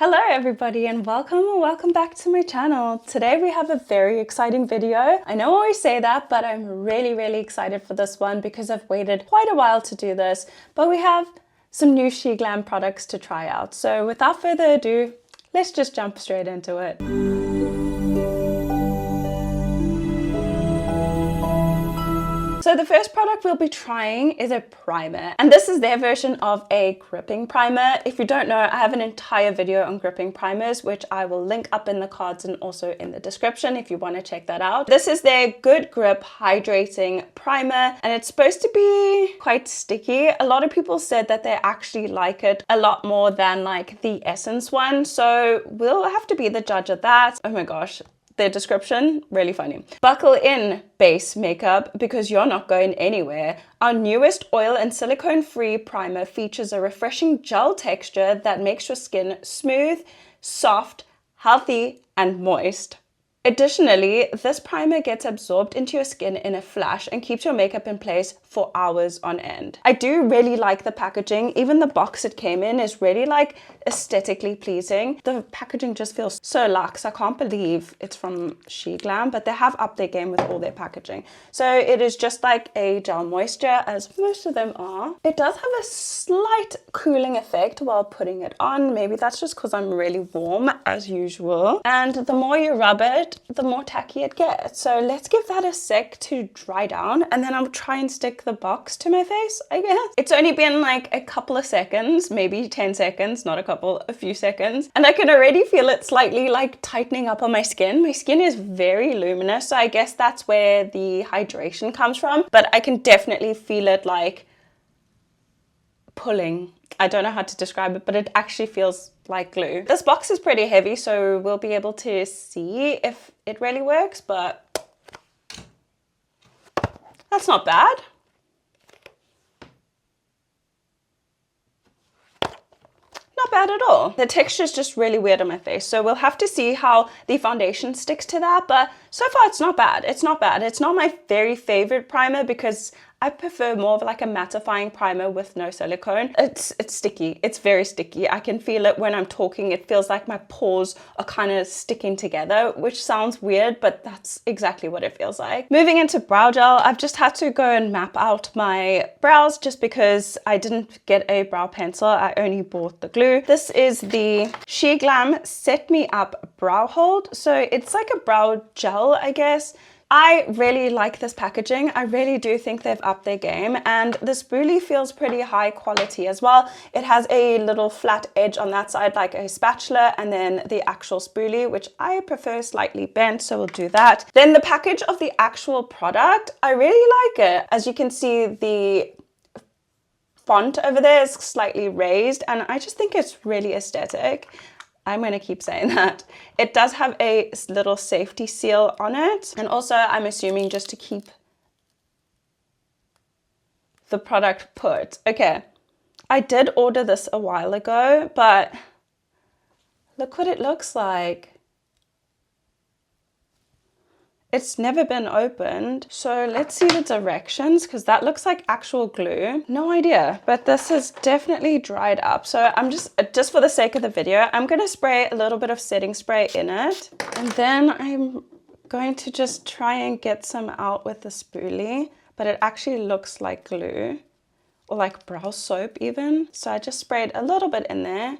Hello everybody and welcome back to my channel. Today we have a very exciting video. I know I always say that, but I'm really excited for this one because I've waited quite a while to do this. But we have some new SheGlam products to try out. So without further ado, let's just jump straight into it. So the first product we'll be trying is a primer, and this is their version of a gripping primer. If you don't know, I have an entire video on gripping primers, which I will link up in the cards and also in the description if you want to check that out. This is their Good Grip Hydrating Primer, and it's supposed to be quite sticky. A lot of people said that they actually like it a lot more than like the Essence one, so we'll have to be the judge of that. Oh my gosh. Their description, really funny. Buckle in, base makeup, because you're not going anywhere. Our newest oil and silicone-free primer features a refreshing gel texture that makes your skin smooth, soft, healthy, and moist. Additionally, this primer gets absorbed into your skin in a flash and keeps your makeup in place for hours on end. I do really like the packaging. Even the box it came in is really like aesthetically pleasing. The packaging just feels so luxe. I can't believe it's from SheGlam, but they have upped their game with all their packaging. So it is just like a gel moisture, as most of them are. It does have a slight cooling effect while putting it on. Maybe that's just because I'm really warm as usual. And the more you rub it, the more tacky it gets. So let's give that a sec to dry down, and then I'll try and stick the box to my face, I guess. It's only been like a couple of seconds, maybe 10 seconds, not a couple, a few seconds. And I can already feel it slightly like tightening up on my skin. My skin is very luminous, so I guess that's where the hydration comes from. But I can definitely feel it like pulling. I don't know how to describe it, but it actually feels like glue. This box is pretty heavy, so we'll be able to see if it really works, but that's not bad. Not bad at all. The texture is just really weird on my face, so we'll have to see how the foundation sticks to that, but so far it's not bad. It's not bad. It's not my very favorite primer because I prefer more of like a mattifying primer with no silicone. It's sticky. It's very sticky. I can feel it when I'm talking. It feels like my pores are kind of sticking together, which sounds weird, but that's exactly what it feels like. Moving into brow gel, I've just had to go and map out my brows just because I didn't get a brow pencil. I only bought the glue. This is the SheGlam Set Me Up Brow Hold. So it's like a brow gel, I guess. I really like this packaging. I really do think they've upped their game, and the spoolie feels pretty high quality as well. It has a little flat edge on that side like a spatula, and then the actual spoolie, which I prefer slightly bent, so we'll do that. Then the package of the actual product, I really like it. As you can see, the font over there is slightly raised, and I just think it's really aesthetic. I'm going to keep saying that. It does have a little safety seal on it. And also, I'm assuming just to keep the product put. Okay, I did order this a while ago, but look what it looks like. It's never been opened. So let's see the directions, because that looks like actual glue. No idea, but this is definitely dried up. So I'm just for the sake of the video, I'm gonna spray a little bit of setting spray in it. And then I'm going to just try and get some out with the spoolie, but it actually looks like glue or like brow soap even. So I just sprayed a little bit in there,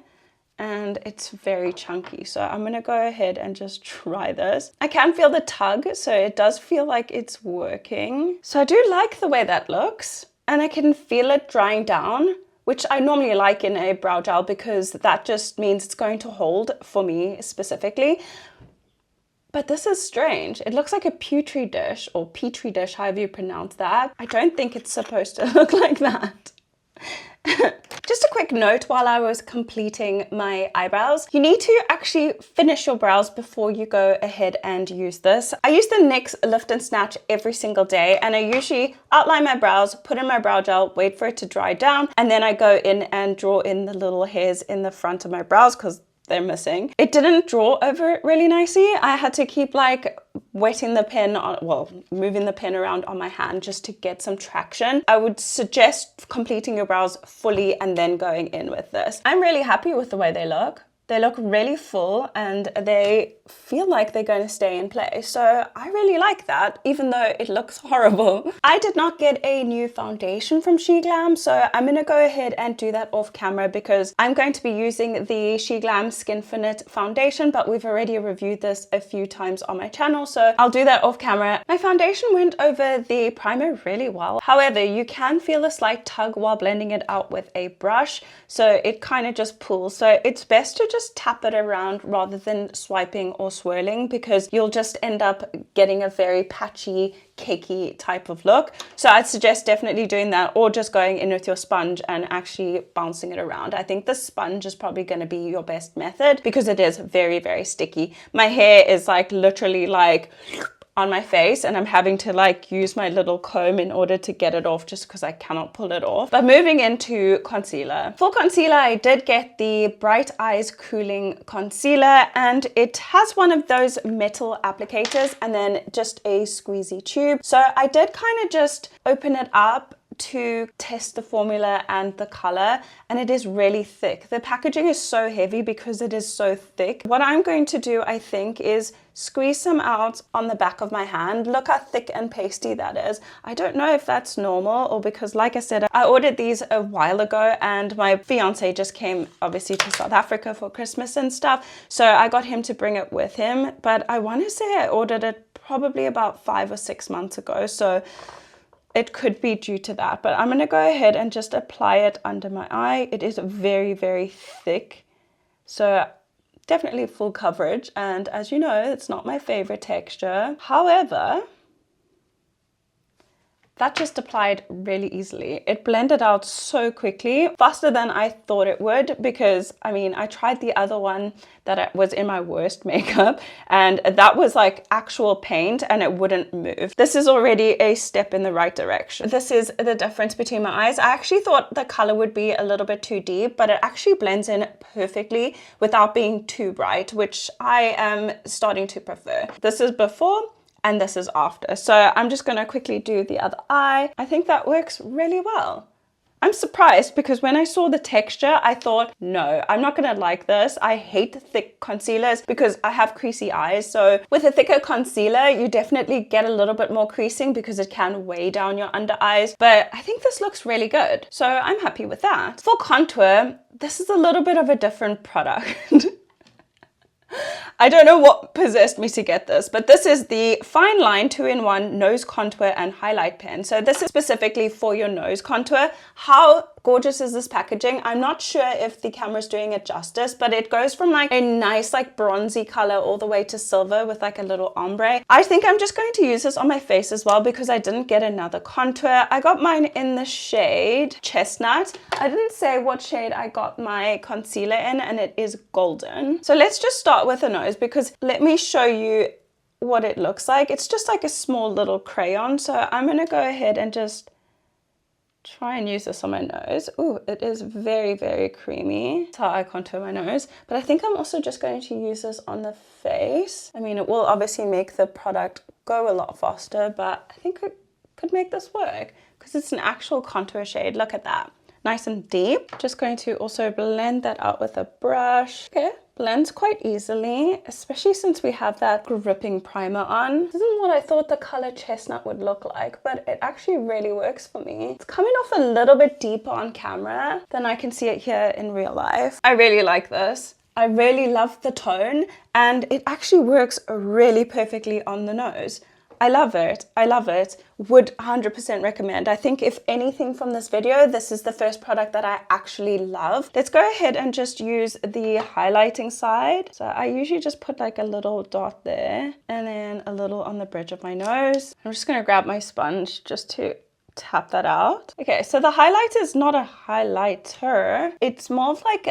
and it's very chunky. So I'm gonna go ahead and just try this. I can feel the tug, so it does feel like it's working. So I do like the way that looks, and I can feel it drying down, which I normally like in a brow gel because that just means it's going to hold for me specifically. But this is strange. It looks like a petri dish, or petri dish, however you pronounce that. I don't think it's supposed to look like that. Just a quick note while I was completing my eyebrows. You need to actually finish your brows before you go ahead and use this. I use the NYX Lift and Snatch every single day, and I usually outline my brows, put in my brow gel, wait for it to dry down, and then I go in and draw in the little hairs in the front of my brows because they're missing. It didn't draw over it really nicely. I had to keep like wetting the pen on, well, moving the pen around on my hand just to get some traction. I would suggest completing your brows fully and then going in with this. I'm really happy with the way they look. They look really full and they feel like they're going to stay in place. So I really like that, even though it looks horrible. I did not get a new foundation from SheGlam, so I'm going to go ahead and do that off camera because I'm going to be using the SheGlam Skinfinite foundation, but we've already reviewed this a few times on my channel, so I'll do that off camera. My foundation went over the primer really well. However, you can feel a slight tug while blending it out with a brush, so it kind of just pulls. So it's best to just tap it around rather than swiping or swirling, because you'll just end up getting a very patchy, cakey type of look. So I'd suggest definitely doing that, or just going in with your sponge and actually bouncing it around. I think the sponge is probably going to be your best method because it is very, very sticky. My hair is like literally like on my face, and I'm having to like use my little comb in order to get it off just because I cannot pull it off. But moving into concealer. For concealer, I did get the Bright Eyes Cooling Concealer, and it has one of those metal applicators and then just a squeezy tube. So I did kind of just open it up to test the formula and the color, and it is really thick. The packaging is so heavy because it is so thick. What I'm going to do, I think, is squeeze some out on the back of my hand. Look how thick and pasty that is. I don't know if that's normal or because, like I said, I ordered these a while ago and my fiance just came obviously to South Africa for Christmas and stuff, so I got him to bring it with him. But I want to say I ordered it probably about 5 or 6 months ago, so it could be due to that. But I'm going to go ahead and just apply it under my eye. It is very, very thick, so definitely full coverage. And as you know, it's not my favorite texture. However, that just applied really easily. It blended out so quickly, faster than I thought it would, because I mean, I tried the other one that was in my worst makeup, and that was like actual paint and it wouldn't move. This is already a step in the right direction. This is the difference between my eyes. I actually thought the color would be a little bit too deep, but it actually blends in perfectly without being too bright, which I am starting to prefer. This is before and this is after. So I'm just gonna quickly do the other eye. I think that works really well. I'm surprised because when I saw the texture, I thought, no, I'm not gonna like this. I hate thick concealers because I have creasy eyes. So with a thicker concealer, you definitely get a little bit more creasing because it can weigh down your under eyes. But I think this looks really good. So I'm happy with that. For contour, this is a little bit of a different product. I don't know what possessed me to get this, but this is the Fine Line 2-in-1 Nose Contour and Highlight Pen. So this is specifically for your nose contour. How gorgeous is this packaging? I'm not sure if the camera's doing it justice, but it goes from like a nice like bronzy color all the way to silver with like a little ombre. I think I'm just going to use this on my face as well because I didn't get another contour. I got mine in the shade Chestnut. I didn't say what shade I got my concealer in, and it is golden. So let's just start with a nose, because let me show you what it looks like. It's just like a small little crayon. So I'm going to go ahead and just try and use this on my nose. Ooh, it is very, very creamy. That's how I contour my nose. But I think I'm also just going to use this on the face. I mean, it will obviously make the product go a lot faster, but I think it could make this work because it's an actual contour shade. Look at that. Nice and deep. Just going to also blend that out with a brush. Okay, blends quite easily, especially since we have that gripping primer on. This isn't what I thought the color Chestnut would look like, but it actually really works for me. It's coming off a little bit deeper on camera than I can see it here in real life. I really like this. I really love the tone, and it actually works really perfectly on the nose. I love it. I love it. Would 100% recommend. I think if anything from this video, this is the first product that I actually love. Let's go ahead and just use the highlighting side. So I usually just put like a little dot there and then a little on the bridge of my nose. I'm just going to grab my sponge just to tap that out. Okay, so the highlight is not a highlighter. It's more of like,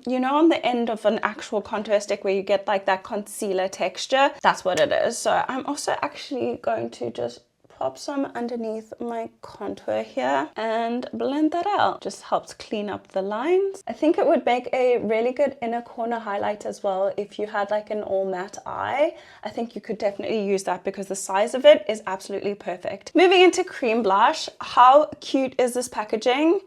you know, on the end of an actual contour stick where you get like that concealer texture. That's what it is. So I'm also actually going to just pop some underneath my contour here and blend that out. Just helps clean up the lines. I think it would make a really good inner corner highlight as well if you had like an all matte eye. I think you could definitely use that because the size of it is absolutely perfect. Moving into cream blush, how cute is this packaging?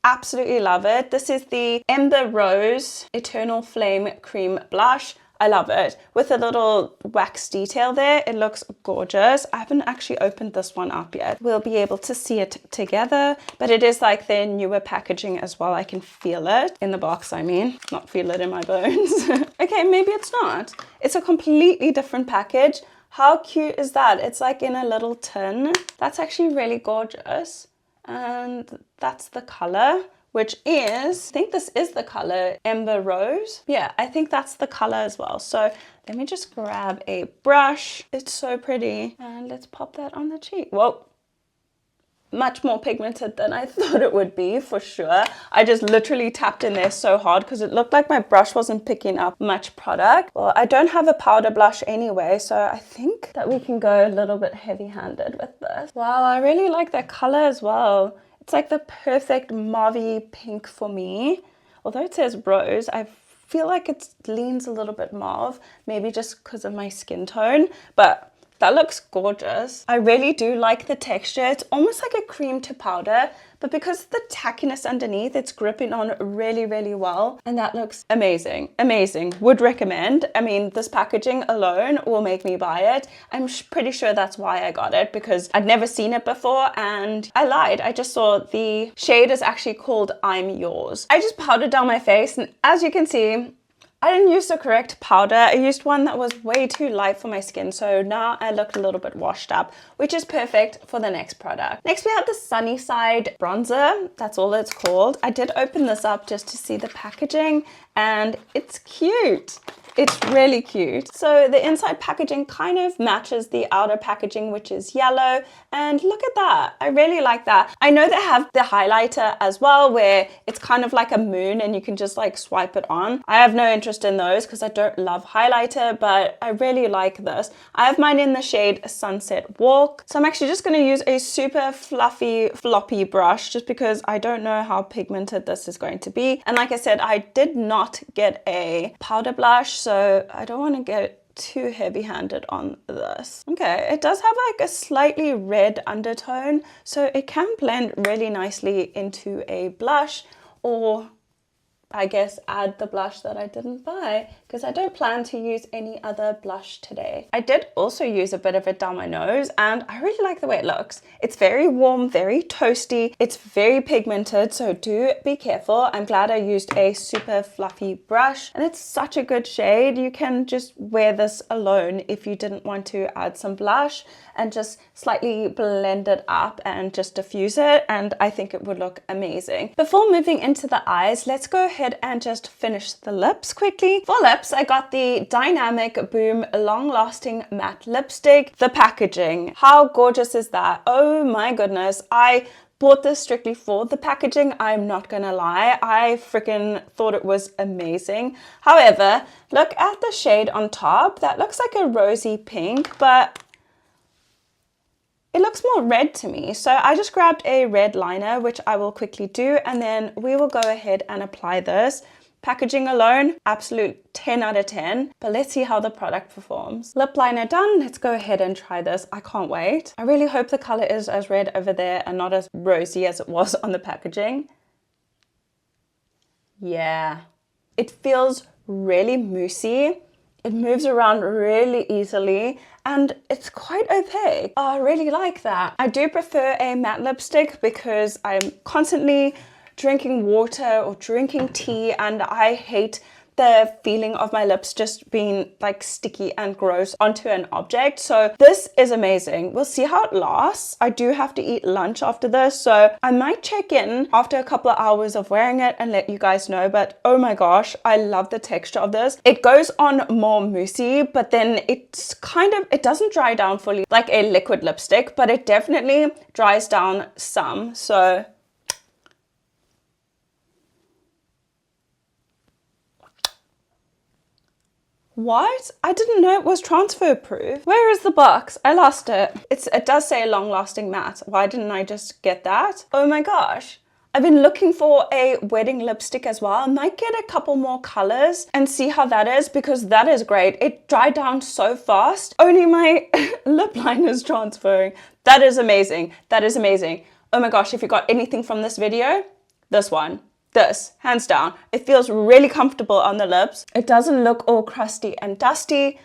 absolutely love it. This is the Ember Rose Eternal Flame Cream Blush. I love it. With a little wax detail there, it looks gorgeous. I haven't actually opened this one up yet. We'll be able to see it together, but it is like their newer packaging as well. I can feel it in the box, I mean, not feel it in my bones. Okay, maybe it's not. It's a completely different package. How cute is that? It's like in a little tin. That's actually really gorgeous. And that's the color, which is, I think this is the color Ember Rose. Yeah, I think that's the color as well. So let me just grab a brush. It's so pretty. And let's pop that on the cheek. Whoa. Much more pigmented than I thought it would be, for sure. I just literally tapped in there so hard because it looked like my brush wasn't picking up much product. Well, I don't have a powder blush anyway, so I think that we can go a little bit heavy-handed with this. Wow, I really like that color as well. It's like the perfect mauvey pink for me. Although it says rose, I feel like it leans a little bit mauve, maybe just because of my skin tone, but that looks gorgeous. I really do like the texture. It's almost like a cream to powder, but because of the tackiness underneath, it's gripping on really, really well. And that looks amazing, amazing. Would recommend. I mean, this packaging alone will make me buy it. I'm pretty sure that's why I got it, because I'd never seen it before and I lied. I just saw the shade is actually called I'm Yours. I just powdered down my face, and as you can see, I didn't use the correct powder. I used one that was way too light for my skin, so now I look a little bit washed up, which is perfect for the next product. Next we have the Sunny Side bronzer. That's all it's called. I did open this up just to see the packaging, and it's cute. It's really cute. So the inside packaging kind of matches the outer packaging, which is yellow. And look at that. I really like that. I know they have the highlighter as well, where it's kind of like a moon and you can just like swipe it on. I have no interest in those because I don't love highlighter, but I really like this. I have mine in the shade Sunset Walk. So I'm actually just going to use a super fluffy, floppy brush just because I don't know how pigmented this is going to be. And like I said, I did not get a powder blush, so I don't want to get too heavy-handed on this. Okay, it does have like a slightly red undertone, so it can blend really nicely into a blush, or I guess add the blush that I didn't buy because I don't plan to use any other blush today. I did also use a bit of it down my nose and I really like the way it looks. It's very warm, very toasty. It's very pigmented, so do be careful. I'm glad I used a super fluffy brush and it's such a good shade. You can just wear this alone if you didn't want to add some blush and just slightly blend it up and just diffuse it, and I think it would look amazing. Before moving into the eyes, let's go ahead and just finish the lips quickly. For lips, I got the Dynamic Boom Long Lasting Matte Lipstick. The packaging, how gorgeous is that? Oh my goodness, I bought this strictly for the packaging. I'm not gonna lie, I freaking thought it was amazing. However, look at the shade on top. That looks like a rosy pink, but it looks more red to me. So I just grabbed a red liner, which I will quickly do, and then we will go ahead and apply this. Packaging alone, absolute 10 out of 10, but let's see how the product performs. Lip liner done, let's go ahead and try this. I can't wait. I really hope the color is as red over there and not as rosy as it was on the packaging. Yeah, it feels really moussey. It moves around really easily and it's quite opaque. Oh, I really like that. I do prefer a matte lipstick because I'm constantly drinking water or drinking tea and I hate the feeling of my lips just being like sticky and gross onto an object. So this is amazing. We'll see how it lasts. I do have to eat lunch after this, so I might check in after a couple of hours of wearing it and let you guys know. But oh my gosh, I love the texture of this. It goes on more moussey, but then it's kind of, it doesn't dry down fully like a liquid lipstick, but it definitely dries down some. So what? I didn't know it was transfer proof. Where is the box? I lost it. It does say long lasting matte. Why didn't I just get that? Oh my gosh. I've been looking for a wedding lipstick as well. I might get a couple more colors and see how that is because that is great. It dried down so fast. Only my lip liner is transferring. That is amazing. That is amazing. Oh my gosh, if you got anything from this video, This one. This, hands down. It feels really comfortable on the lips. It doesn't look all crusty and dusty.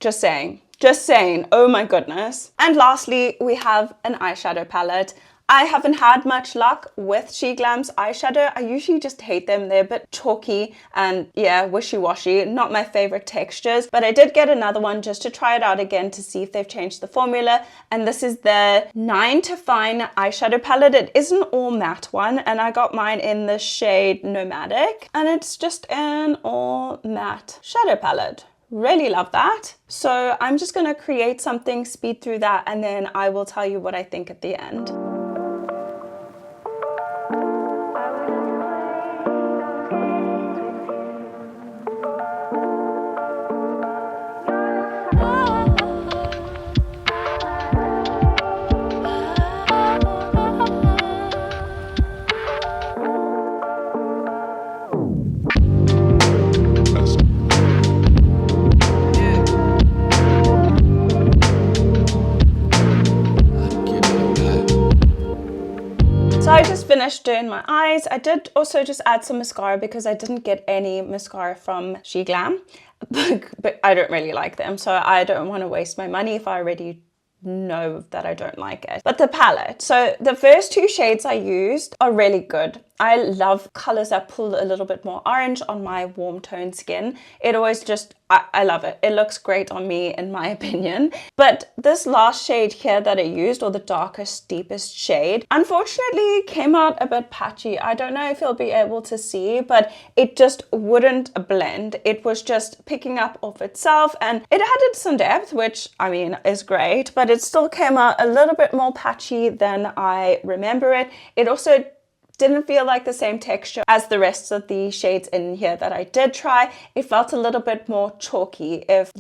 Just saying. Just saying. Oh my goodness. And lastly, we have an eyeshadow palette. I haven't had much luck with SheGlam's eyeshadow. I usually just hate them. They're a bit chalky and yeah, wishy-washy. Not my favorite textures, but I did get another one just to try it out again to see if they've changed the formula. And this is the 9 to Fine eyeshadow palette. It is an all matte one, and I got mine in the shade Nomadic, and it's just an all matte shadow palette. Really love that. So I'm just gonna create something, speed through that, and then I will tell you what I think at the end. So I just finished doing my eyes. I did also just add some mascara because I didn't get any mascara from SheGlam, but I don't really like them. So I don't want to waste my money if I already know that I don't like it. But the palette, so the first two shades I used are really good. I love colors that pull a little bit more orange on my warm toned skin. It always just, I love it. It looks great on me in my opinion. But this last shade here that I used, or the darkest, deepest shade, unfortunately came out a bit patchy. I don't know if you'll be able to see, but it just wouldn't blend. It was just picking up off itself, and it added some depth, which I mean is great, but it still came out a little bit more patchy than I remember it. It also didn't feel like the same texture as the rest of the shades in here that I did try. It felt a little bit more chalky, if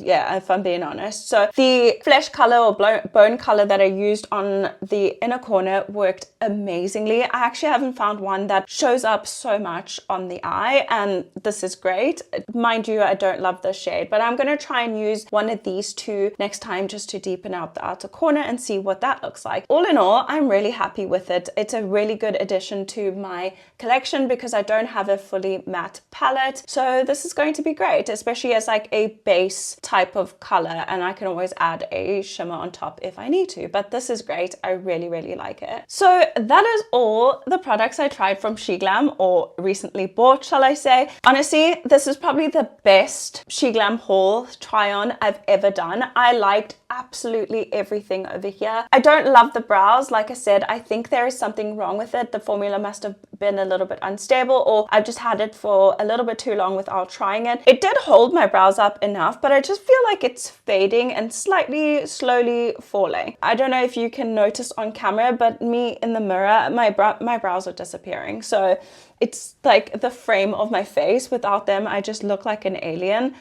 I'm being honest. So the flesh color or bone color that I used on the inner corner worked amazingly. I actually haven't found one that shows up so much on the eye, and this is great. Mind you, I don't love this shade, but I'm going to try and use one of these two next time just to deepen out the outer corner and see what that looks like. All in all, I'm really happy with it. It's a really good addition to my collection because I don't have a fully matte palette. So this is going to be great, especially as like a base type of color, and I can always add a shimmer on top if I need to. But this is great. I really, really like it. So that is all the products I tried from SheGlam, or recently bought, shall I say. Honestly, this is probably the best SheGlam haul try on I've ever done. I liked absolutely everything over here. I don't love the brows. Like I said, I think there is something wrong with it. The formula must have been a little bit unstable, or I've just had it for a little bit too long without trying it. It did hold my brows up enough, but I just feel like it's fading and slightly slowly falling. I don't know if you can notice on camera, but me in the mirror, my brows are disappearing. So it's like the frame of my face. Without them, I just look like an alien.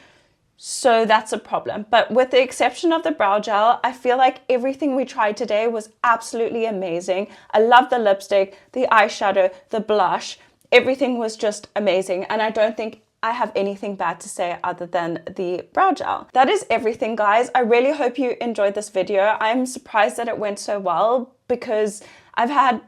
So that's a problem. But with the exception of the brow gel, I feel like everything we tried today was absolutely amazing. I love the lipstick, the eyeshadow, the blush. Everything was just amazing. And I don't think I have anything bad to say other than the brow gel. That is everything, guys. I really hope you enjoyed this video. I'm surprised that it went so well because I've had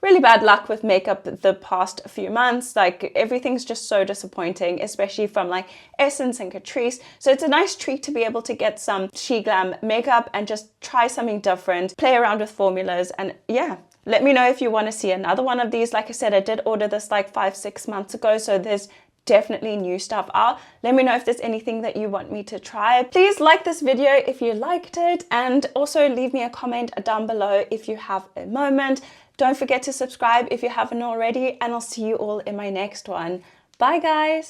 really bad luck with makeup the past few months. Like everything's just so disappointing, especially from like Essence and Catrice. So it's a nice treat to be able to get some SheGlam makeup and just try something different, play around with formulas, and yeah. Let me know if you want to see another one of these. Like I said, I did order this like 5-6 months ago, so there's definitely new stuff out. Let me know if there's anything that you want me to try. Please like this video if you liked it, and also leave me a comment down below if you have a moment. Don't forget to subscribe if you haven't already, and I'll see you all in my next one. Bye guys!